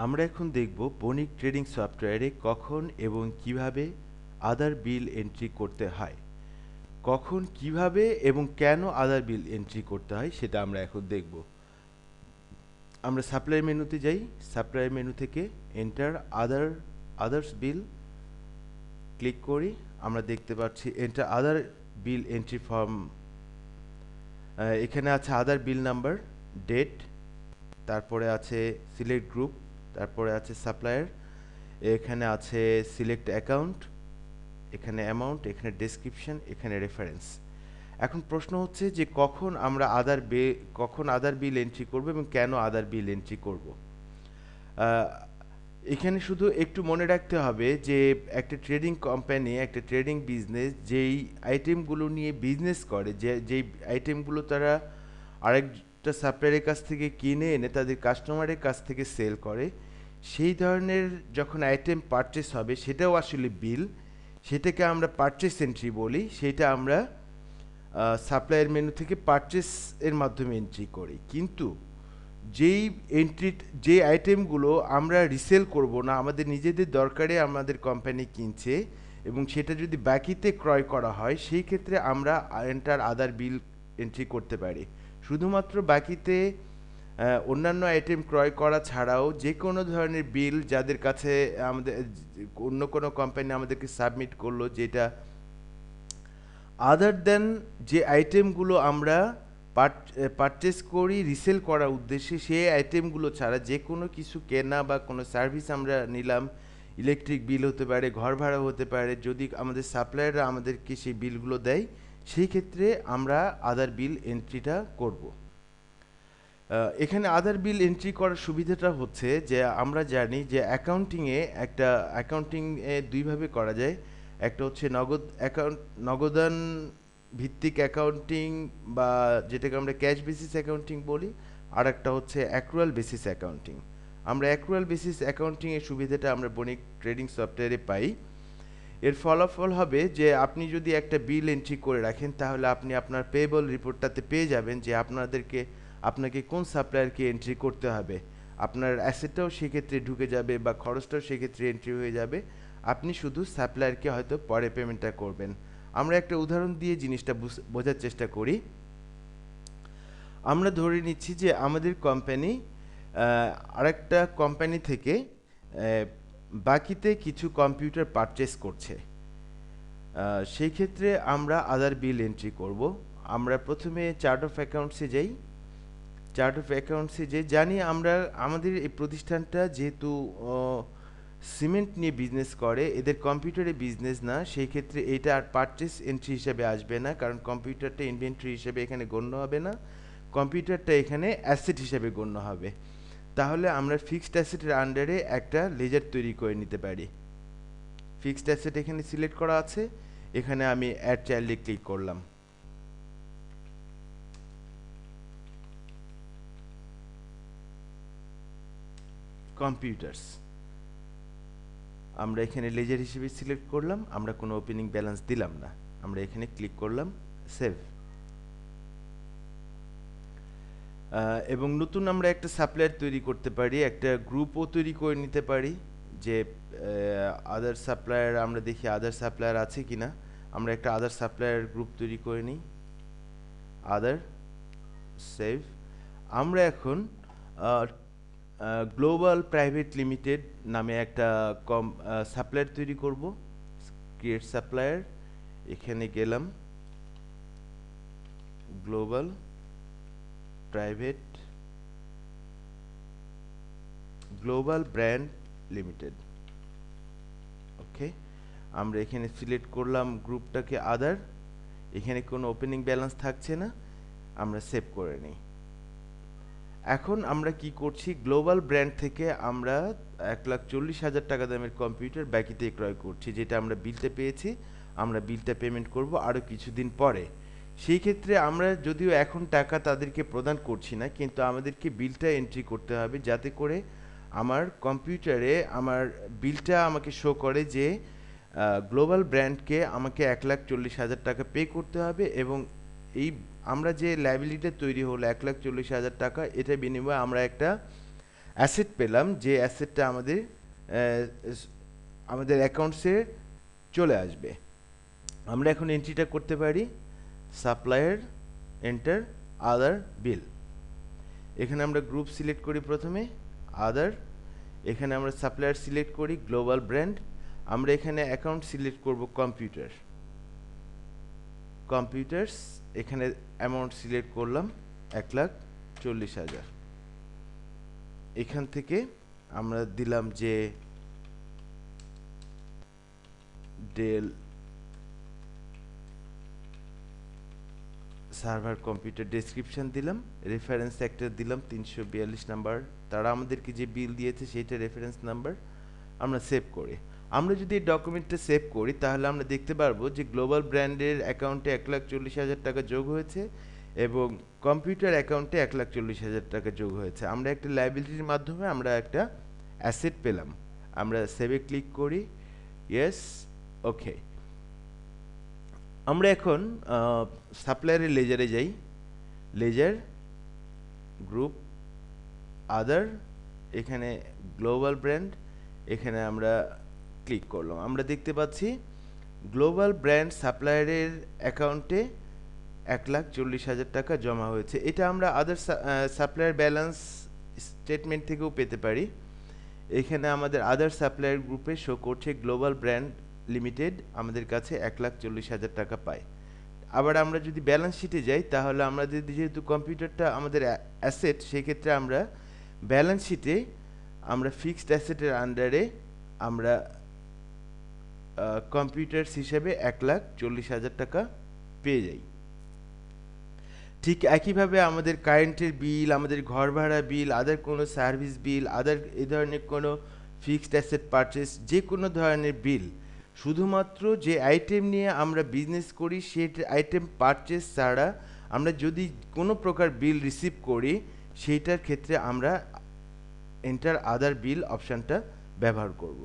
আমরা এখন দেখব বণিক ট্রেডিং সফটওয়্যারে কখন এবং কিভাবে আদার বিল এন্ট্রি করতে হয়। কখন কিভাবে এবং কেন আদার বিল এন্ট্রি করতে হয় সেটা আমরা এখন দেখব। আমরা সাপ্লায়ার মেনুতে যাই, সাপ্লায়ার মেনু থেকে এন্টার আদার্স বিল ক্লিক করি। আমরা দেখতে পাচ্ছি এন্টার আদার বিল এন্ট্রি ফর্ম। এখানে আছে আদার বিল নাম্বার, ডেট, তারপরে আছে সিলেক্ট গ্রুপ, তারপরে আছে সাপ্লায়ার, এখানে আছে সিলেক্ট অ্যাকাউন্ট, এখানে অ্যামাউন্ট, এখানে ডেসক্রিপশন, এখানে রেফারেন্স। এখন প্রশ্ন হচ্ছে যে কখন আদার বিল এন্ট্রি করব এবং কেন আদার বিল এন্ট্রি করব। এখানে শুধু একটু মনে রাখতে হবে যে একটা ট্রেডিং কোম্পানি, একটা ট্রেডিং বিজনেস যেই আইটেমগুলো নিয়ে বিজনেস করে, যেই আইটেমগুলো তারা আরেকটা সাপ্লায়ারের কাছ থেকে কিনে এনে তাদের কাস্টমারের কাছ থেকে সেল করে, সেই ধরনের যখন আইটেম পারচেস হবে সেটাও আসলে বিল, সেটাকে আমরা পারচেস এন্ট্রি বলি। সেটা আমরা সাপ্লায়ার মেনু থেকে পারচেস এর মাধ্যমে এন্ট্রি করি। কিন্তু যেই এন্ট্রি, যে আইটেমগুলো আমরা রিসেল করব না, আমাদের নিজেদের দরকারে আমাদের কোম্পানি কিনছে এবং সেটা যদি বাকিতে ক্রয় করা হয়, সেই ক্ষেত্রে আমরা এন্টার আদার বিল এন্ট্রি করতে পারি। শুধুমাত্র বাকিতে অন্যান্য আইটেম ক্রয় করা ছাড়াও যে কোনো ধরনের বিল যাদের কাছে আমাদের অন্য কোনো কোম্পানি আমাদেরকে সাবমিট করলো, যেটা আদার দেন যে আইটেমগুলো আমরা পারচেস করি রিসেল করার উদ্দেশ্যে, সেই আইটেমগুলো ছাড়া যে কোনো কিছু কেনা বা কোনো সার্ভিস আমরা নিলাম, ইলেকট্রিক বিল হতে পারে, ঘর ভাড়া হতে পারে, যদি আমাদের সাপ্লায়াররা আমাদেরকে সেই বিলগুলো দেয়, সেই ক্ষেত্রে আমরা আদার বিল এন্ট্রিটা করব। এখানে আদার বিল এন্ট্রি করার সুবিধাটা হচ্ছে যে আমরা জানি যে অ্যাকাউন্টিংয়ে দুইভাবে করা যায়। একটা হচ্ছে নগদান ভিত্তিক অ্যাকাউন্টিং, বা যেটাকে আমরা ক্যাশ বেসিস অ্যাকাউন্টিং বলি। আর একটা হচ্ছে অ্যাক্রুয়াল বেসিস অ্যাকাউন্টিং। আমরা অ্যাক্রুয়াল বেসিস অ্যাকাউন্টিংয়ের সুবিধাটা আমরা বণিক ট্রেডিং সফটওয়্যারে পাই। এর ফলাফল হবে যে আপনি যদি একটা বিল এন্ট্রি করে রাখেন, তাহলে আপনি আপনার পেয়েবল রিপোর্টটাতে পেয়ে যাবেন যে আপনাকে কোন সাপ্লায়ারকে এন্ট্রি করতে হবে। আপনার অ্যাসেটটাও সেক্ষেত্রে ঢুকে যাবে বা খরচটাও সেক্ষেত্রে এন্ট্রি হয়ে যাবে। আপনি শুধু সাপ্লায়ারকে হয়তো পরে পেমেন্টটা করবেন। আমরা একটা উদাহরণ দিয়ে জিনিসটা বোঝার চেষ্টা করি। আমরা ধরে নিচ্ছি যে আমাদের কোম্পানি আরেকটা কোম্পানি থেকে বাকিতে কিছু কম্পিউটার পারচেস করছে। সেই ক্ষেত্রে আমরা আদার বিল এন্ট্রি করব। আমরা প্রথমে চার্ট অফ অ্যাকাউন্টসে যাই। চার্ট অফ অ্যাকাউন্টসে যে জানি আমরা আমাদের এই প্রতিষ্ঠানটা যেহেতু সিমেন্ট নিয়ে বিজনেস করে, এদের কম্পিউটারে বিজনেস না, সেই ক্ষেত্রে এটা আর পারচেস এন্ট্রি হিসেবে আসবে না, কারণ কম্পিউটারটা ইনভেন্টরি হিসেবে এখানে গণ্য হবে না, কম্পিউটারটা এখানে অ্যাসেট হিসেবে গণ্য হবে। তাহলে আমরা ফিক্সড অ্যাসেটের আন্ডারে একটা লেজার তৈরি করে নিতে পারি। ফিক্সড অ্যাসেট এখানে সিলেক্ট করা আছে, এখানে আমি অ্যাড চাইল্ডে ক্লিক করলাম। কম্পিউটার্স আমরা এখানে লেজার হিসেবে সিলেক্ট করলাম। আমরা কোনো ওপেনিং ব্যালেন্স দিলাম না, আমরা এখানে ক্লিক করলাম সেভ। এবং নতুন আমরা একটা সাপ্লায়ার তৈরি করতে পারি, একটা গ্রুপও তৈরি করে নিতে পারি যে আদার সাপ্লায়ার, আমরা দেখি আদার সাপ্লায়ার আছে কিনা। আমরা একটা আদার সাপ্লায়ার গ্রুপ তৈরি করে নিই, আদার, সেভ। আমরা এখন গ্লোবাল প্রাইভেট লিমিটেড নামে একটা সাপ্লায়ার তৈরি করব। ক্রিয়েট সাপ্লায়ার, এখানে গেলাম, global private global brand limited. Okay, আমরা এখানে সিলেক্ট করলাম গ্রুপটাকে আদার, এখানে কোনো ওপেনিং ব্যালেন্স থাকছে না, আমরা সেভ করে নিই। এখন আমরা কি করছি, গ্লোবাল ব্র্যান্ড থেকে আমরা 1,40,000 টাকা দামের কম্পিউটার বাকিতে ক্রয় করছি, যেটা আমরা বিলটা পেয়েছি। আমরা বিলটা পেমেন্ট করব আরও কিছুদিন পরে। সেই ক্ষেত্রে আমরা যদিও এখন টাকা তাদেরকে প্রদান করছি না, কিন্তু আমাদেরকে বিলটা এন্ট্রি করতে হবে, যাতে করে আমার কম্পিউটারে আমার বিলটা আমাকে শো করে যে গ্লোবাল ব্র্যান্ডকে আমাকে 1,40,000 টাকা পে করতে হবে, এবং এই আমরা যে লাইবিলিটি তৈরি হলো 1,40,000 টাকা, এটা বিনিময়ে আমরা একটা অ্যাসেট পেলাম, যে অ্যাসেটটা আমাদের অ্যাকাউন্টসে চলে আসবে। আমরা এখন এন্ট্রিটা করতে পারি সাপ্লায়ার এন্টার আদার বিল। এখানে আমরা গ্রুপ সিলেক্ট করি প্রথমে আদার, এখানে আমরা সাপ্লায়ার সিলেক্ট করি গ্লোবাল ব্র্যান্ড, আমরা এখানে অ্যাকাউন্ট সিলেক্ট করব কম্পিউটার্স, এখানে অ্যামাউন্ট সিলেক্ট করলাম 1,40,000। এখান থেকে আমরা দিলাম যে ডেল সার্ভার কম্পিউটার, ডেসক্রিপশন দিলাম, রেফারেন্স একটা দিলাম 342 নাম্বার, তারা আমাদেরকে যে বিল দিয়েছে সেইটা রেফারেন্স নাম্বার। আমরা সেভ করি। আমরা যদি এই ডকুমেন্টটা সেভ করি তাহলে আমরা দেখতে পারবো যে গ্লোবাল ব্র্যান্ডের অ্যাকাউন্টে 1,40,000 টাকা যোগ হয়েছে এবং কম্পিউটার অ্যাকাউন্টে 1,40,000 টাকা যোগ হয়েছে। আমরা একটা লায়াবিলিটির মাধ্যমে আমরা একটা অ্যাসেট পেলাম। আমরা সেভে ক্লিক করি, ইয়েস, ওকে। আমরা এখন সাপ্লায়ারের লেজারে যাই, লেজার গ্রুপ আদার, এখানে গ্লোবাল ব্র্যান্ড, এখানে আমরা ক্লিক করলাম। আমরা দেখতে পাচ্ছি গ্লোবাল ব্র্যান্ড সাপ্লায়ারের অ্যাকাউন্টে 1,40,000 টাকা জমা হয়েছে। এটা আমরা আদার সাপ্লায়ার ব্যালেন্স স্টেটমেন্ট থেকেও পেতে পারি। এখানে আমাদের আদার সাপ্লায়ার গ্রুপে শো করছে গ্লোবাল ব্র্যান্ড লিমিটেড আমাদের কাছে 1,40,000 টাকা পায়। আবার আমরা যদি ব্যালেন্স শিটে যাই তাহলে আমরা যেহেতু কম্পিউটারটা আমাদের অ্যাসেট, সেক্ষেত্রে আমরা ব্যালেন্স শিটে আমরা ফিক্সড অ্যাসেটের আন্ডারে আমরা কম্পিউটার্স হিসেবে 1,40,000 টাকা পেয়ে যাই। ঠিক একইভাবে আমাদের কারেন্টের বিল, আমাদের ঘর ভাড়া বিল, আদার কোনো সার্ভিস বিল, আদার এই ধরনের কোনো ফিক্সড অ্যাসেট পারচেস, যে কোনো ধরনের বিল, শুধুমাত্র যে আইটেম নিয়ে আমরা বিজনেস করি সেই আইটেম পারচেস ছাড়া আমরা যদি কোনো প্রকার বিল রিসিভ করি সেইটার ক্ষেত্রে আমরা এন্টার আদার বিল অপশানটা ব্যবহার করব।